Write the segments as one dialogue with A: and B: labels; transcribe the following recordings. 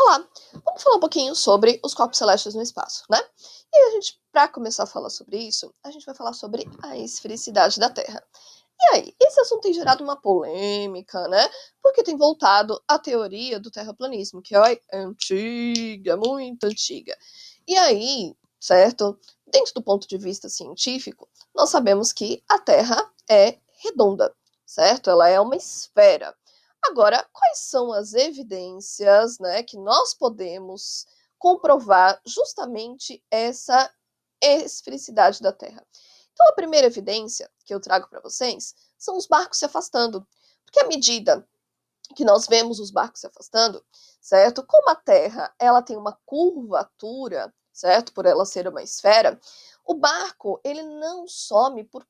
A: Olá, vamos falar um pouquinho sobre os corpos celestes no espaço, né? E aí para começar a falar sobre isso, a gente vai falar sobre a esfericidade da Terra. E aí, esse assunto tem gerado uma polêmica, né? Porque tem voltado à teoria do terraplanismo, que é antiga, muito antiga. E aí, certo? Dentro do ponto de vista científico, nós sabemos que a Terra é redonda, certo? Ela é uma esfera. Agora, quais são as evidências, né, que nós podemos comprovar justamente essa esfericidade da Terra? Então, a primeira evidência que eu trago para vocês são os barcos se afastando. Porque à medida que nós vemos os barcos se afastando, certo? Como a Terra ela tem uma curvatura, certo? Por ela ser uma esfera, o barco ele não some por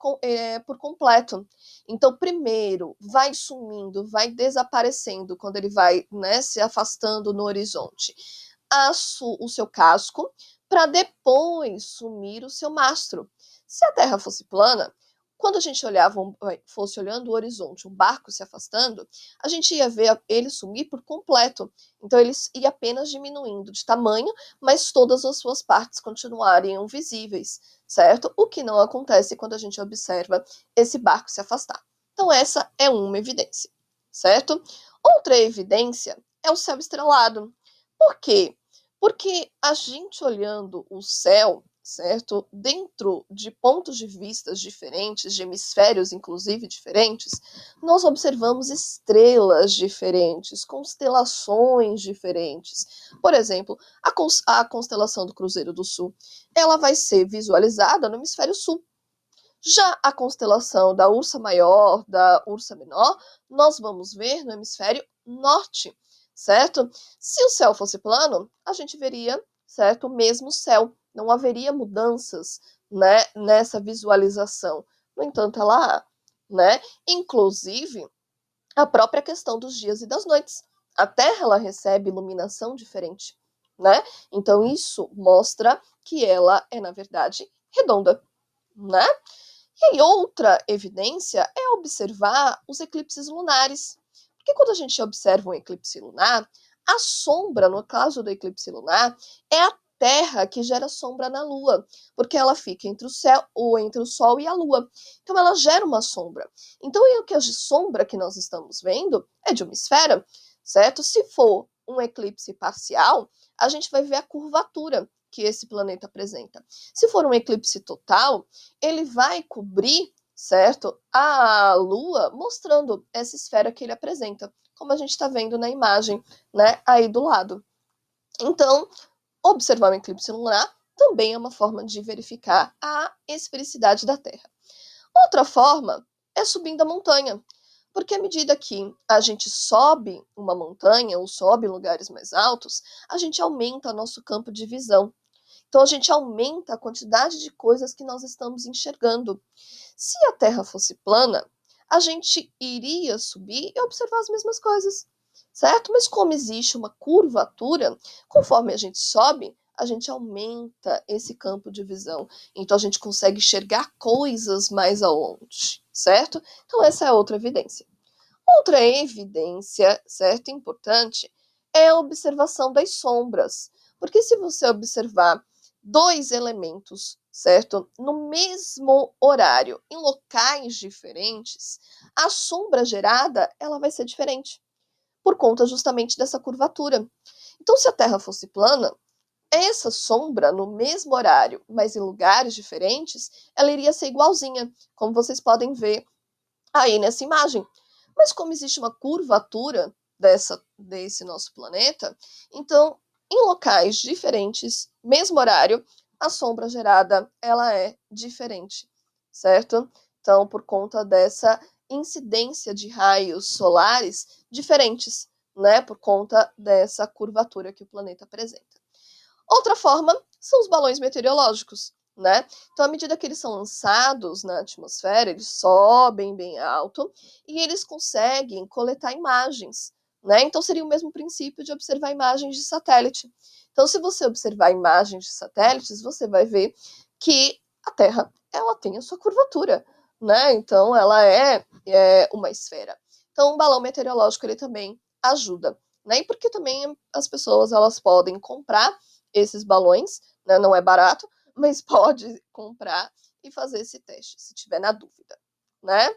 A: completo. Então, primeiro vai sumindo, vai desaparecendo quando ele vai, né, se afastando no horizonte. O seu casco para depois sumir o seu mastro. Se a Terra fosse plana, quando a gente fosse olhando o horizonte, um barco se afastando, a gente ia ver ele sumir por completo. Então ele ia apenas diminuindo de tamanho, mas todas as suas partes continuariam visíveis, certo? O que não acontece quando a gente observa esse barco se afastar. Então essa é uma evidência, certo? Outra evidência é o céu estrelado. Por quê? Porque a gente olhando o céu, certo? Dentro de pontos de vista diferentes, de hemisférios inclusive diferentes, nós observamos estrelas diferentes, constelações diferentes. Por exemplo, a constelação do Cruzeiro do Sul, ela vai ser visualizada no hemisfério sul. Já a constelação da Ursa Maior, da Ursa Menor, nós vamos ver no hemisfério norte, certo? Se o céu fosse plano, a gente veria, certo, o mesmo céu. Não haveria mudanças, né, nessa visualização. No entanto, ela há, né? Inclusive, a própria questão dos dias e das noites. A Terra ela recebe iluminação diferente, né? Então isso mostra que ela é, na verdade, redonda, né? E aí, outra evidência é observar os eclipses lunares. Porque quando a gente observa um eclipse lunar, a sombra, no caso do eclipse lunar, é a Terra que gera sombra na Lua, porque ela fica entre o céu ou entre o Sol e a Lua. Então ela gera uma sombra. Então o que a sombra que nós estamos vendo é de uma esfera, certo? Se for um eclipse parcial, a gente vai ver a curvatura que esse planeta apresenta. Se for um eclipse total, ele vai cobrir, certo, a Lua, mostrando essa esfera que ele apresenta, como a gente está vendo na imagem, né, aí do lado. Então, observar o eclipse lunar também é uma forma de verificar a esfericidade da Terra. Outra forma é subindo a montanha, porque à medida que a gente sobe uma montanha ou sobe em lugares mais altos, a gente aumenta nosso campo de visão. Então a gente aumenta a quantidade de coisas que nós estamos enxergando. Se a Terra fosse plana, a gente iria subir e observar as mesmas coisas, certo? Mas como existe uma curvatura, conforme a gente sobe, a gente aumenta esse campo de visão. Então a gente consegue enxergar coisas mais ao longe, certo? Então essa é outra evidência. Outra evidência, certo, importante, é a observação das sombras. Porque se você observar dois elementos, certo, no mesmo horário, em locais diferentes, a sombra gerada, ela vai ser diferente, por conta justamente dessa curvatura. Então, se a Terra fosse plana, essa sombra, no mesmo horário, mas em lugares diferentes, ela iria ser igualzinha, como vocês podem ver aí nessa imagem. Mas como existe uma curvatura desse nosso planeta, então, em locais diferentes, mesmo horário, a sombra gerada ela é diferente, certo? Então, por conta dessa incidência de raios solares diferentes, né? Por conta dessa curvatura que o planeta apresenta. Outra forma são os balões meteorológicos, né? Então, à medida que eles são lançados na atmosfera, eles sobem bem alto e eles conseguem coletar imagens, né? Então, seria o mesmo princípio de observar imagens de satélite. Então, se você observar imagens de satélites, você vai ver que a Terra ela tem a sua curvatura, né? Então, ela é uma esfera. Então, um balão meteorológico ele também ajuda né? E porque também as pessoas elas podem comprar esses balões, né? Não é barato, mas pode comprar e fazer esse teste, se tiver na dúvida, né?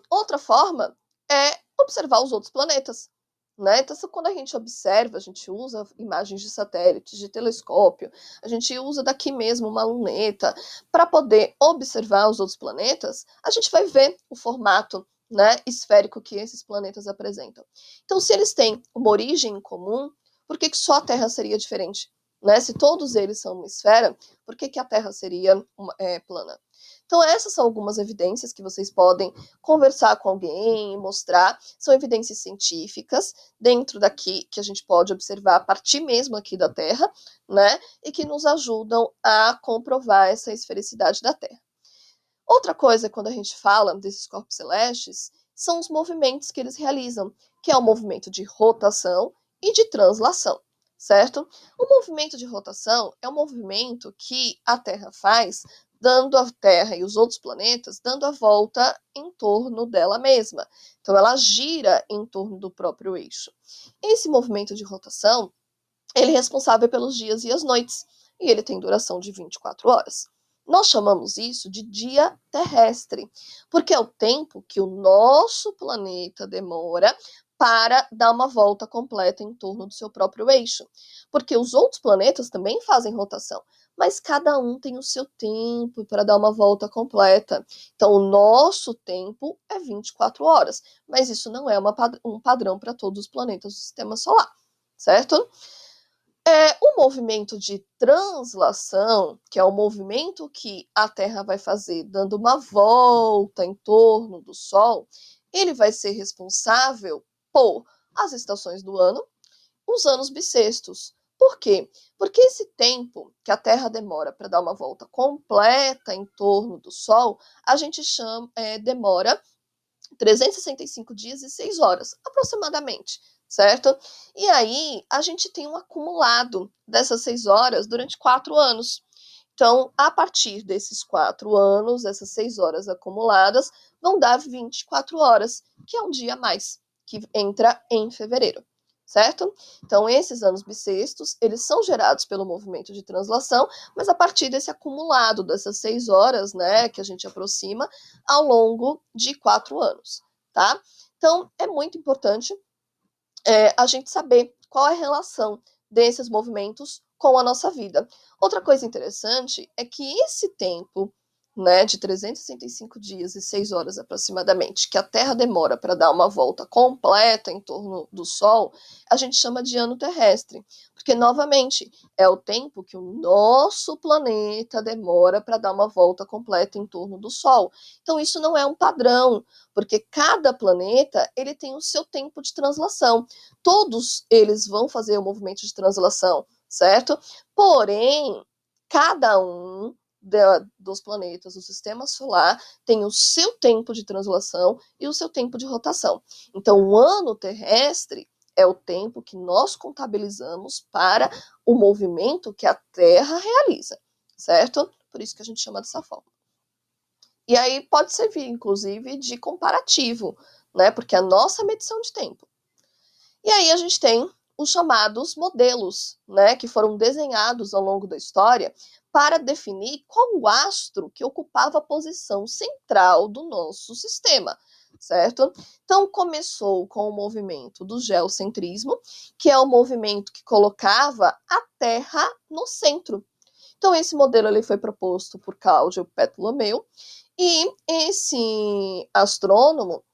A: Outra forma é observar os outros planetas, né? Então, quando a gente observa, a gente usa imagens de satélites, de telescópio, a gente usa daqui mesmo uma luneta para poder observar os outros planetas, a gente vai ver o formato, né, esférico que esses planetas apresentam. Então, se eles têm uma origem em comum, por que só a Terra seria diferente? Né? Se todos eles são uma esfera, por que a Terra seria plana? Então, essas são algumas evidências que vocês podem conversar com alguém, mostrar. São evidências científicas dentro daqui que a gente pode observar a partir mesmo aqui da Terra, né? E que nos ajudam a comprovar essa esfericidade da Terra. Outra coisa, quando a gente fala desses corpos celestes, são os movimentos que eles realizam, que é o movimento de rotação e de translação, certo? O movimento de rotação é um movimento que a Terra faz dando a Terra e os outros planetas dando a volta em torno dela mesma. Então ela gira em torno do próprio eixo. Esse movimento de rotação, ele é responsável pelos dias e as noites, e ele tem duração de 24 horas. Nós chamamos isso de dia terrestre, porque é o tempo que o nosso planeta demora para dar uma volta completa em torno do seu próprio eixo. Porque os outros planetas também fazem rotação, mas cada um tem o seu tempo para dar uma volta completa. Então, o nosso tempo é 24 horas, mas isso não é um padrão para todos os planetas do sistema solar, certo? O movimento de translação, que é o movimento que a Terra vai fazer dando uma volta em torno do Sol, ele vai ser responsável por as estações do ano, os anos bissextos. Por quê? Porque esse tempo que a Terra demora para dar uma volta completa em torno do Sol, a gente demora 365 dias e 6 horas, aproximadamente, certo? E aí, a gente tem um acumulado dessas 6 horas durante 4 anos. Então, a partir desses 4 anos, essas 6 horas acumuladas, vão dar 24 horas, que é um dia a mais, que entra em fevereiro, certo? Então, esses anos bissextos, eles são gerados pelo movimento de translação, mas a partir desse acumulado dessas 6 horas, né, que a gente aproxima ao longo de 4 anos, tá? Então, é muito importante a gente saber qual é a relação desses movimentos com a nossa vida. Outra coisa interessante é que esse tempo, né, de 365 dias e 6 horas aproximadamente, que a Terra demora para dar uma volta completa em torno do Sol, a gente chama de ano terrestre, porque, novamente, é o tempo que o nosso planeta demora para dar uma volta completa em torno do Sol. Então, isso não é um padrão, porque cada planeta ele tem o seu tempo de translação. Todos eles vão fazer o movimento de translação, certo? Porém, cada um dos planetas do sistema solar tem o seu tempo de translação e o seu tempo de rotação. Então, o ano terrestre é o tempo que nós contabilizamos para o movimento que a Terra realiza, certo? Por isso que a gente chama dessa forma. E aí pode servir, inclusive, de comparativo, né? Porque a nossa medição de tempo. E aí a gente tem os chamados modelos, né? Que foram desenhados ao longo da história para definir qual o astro que ocupava a posição central do nosso sistema, certo? Então começou com o movimento do geocentrismo, que é o movimento que colocava a Terra no centro. Então esse modelo ele foi proposto por Cláudio Ptolomeu, e esse astrônomo,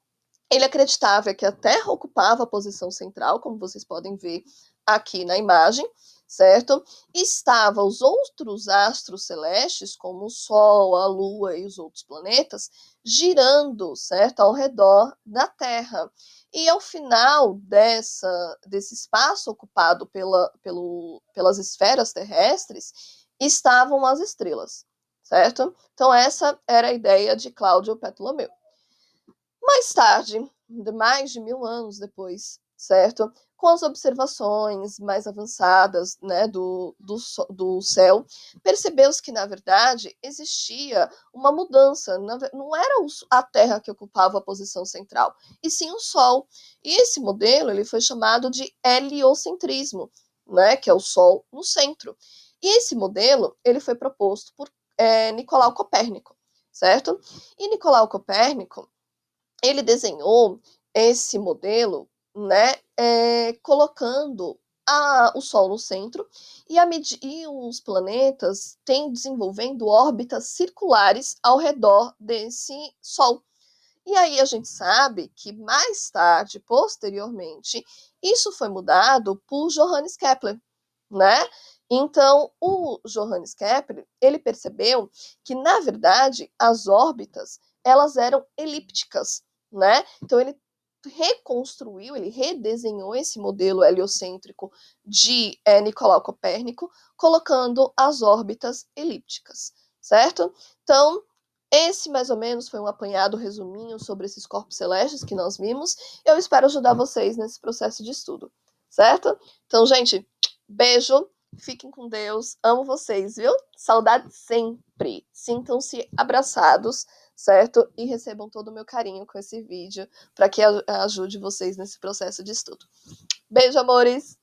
A: ele acreditava que a Terra ocupava a posição central, como vocês podem ver aqui na imagem, certo? E estavam os outros astros celestes, como o Sol, a Lua e os outros planetas, girando, certo? Ao redor da Terra. E ao final desse espaço ocupado pelas esferas terrestres, estavam as estrelas, certo? Então essa era a ideia de Cláudio Ptolomeu. Mais tarde, mais de 1000 anos depois, certo? com as observações mais avançadas, né, do céu, percebeu-se que, na verdade, existia uma mudança. Não era a Terra que ocupava a posição central, e sim o Sol. E esse modelo ele foi chamado de heliocentrismo, né, que é o Sol no centro. E esse modelo ele foi proposto por Nicolau Copérnico, certo? E Nicolau Copérnico ele desenhou esse modelo, né, colocando o Sol no centro e os planetas têm desenvolvendo órbitas circulares ao redor desse Sol. E aí a gente sabe que mais tarde, posteriormente, isso foi mudado por Johannes Kepler, né? Então, o Johannes Kepler, ele percebeu que, na verdade, as órbitas, elas eram elípticas, né? Então, ele reconstruiu, ele redesenhou esse modelo heliocêntrico de Nicolau Copérnico, colocando as órbitas elípticas, certo? Então, esse, mais ou menos, foi um apanhado resuminho sobre esses corpos celestes que nós vimos. Eu espero ajudar vocês nesse processo de estudo, certo? Então, gente, beijo, fiquem com Deus, amo vocês, viu? Saudade sempre. Sintam-se abraçados, certo? E recebam todo o meu carinho com esse vídeo para que ajude vocês nesse processo de estudo. Beijo, amores!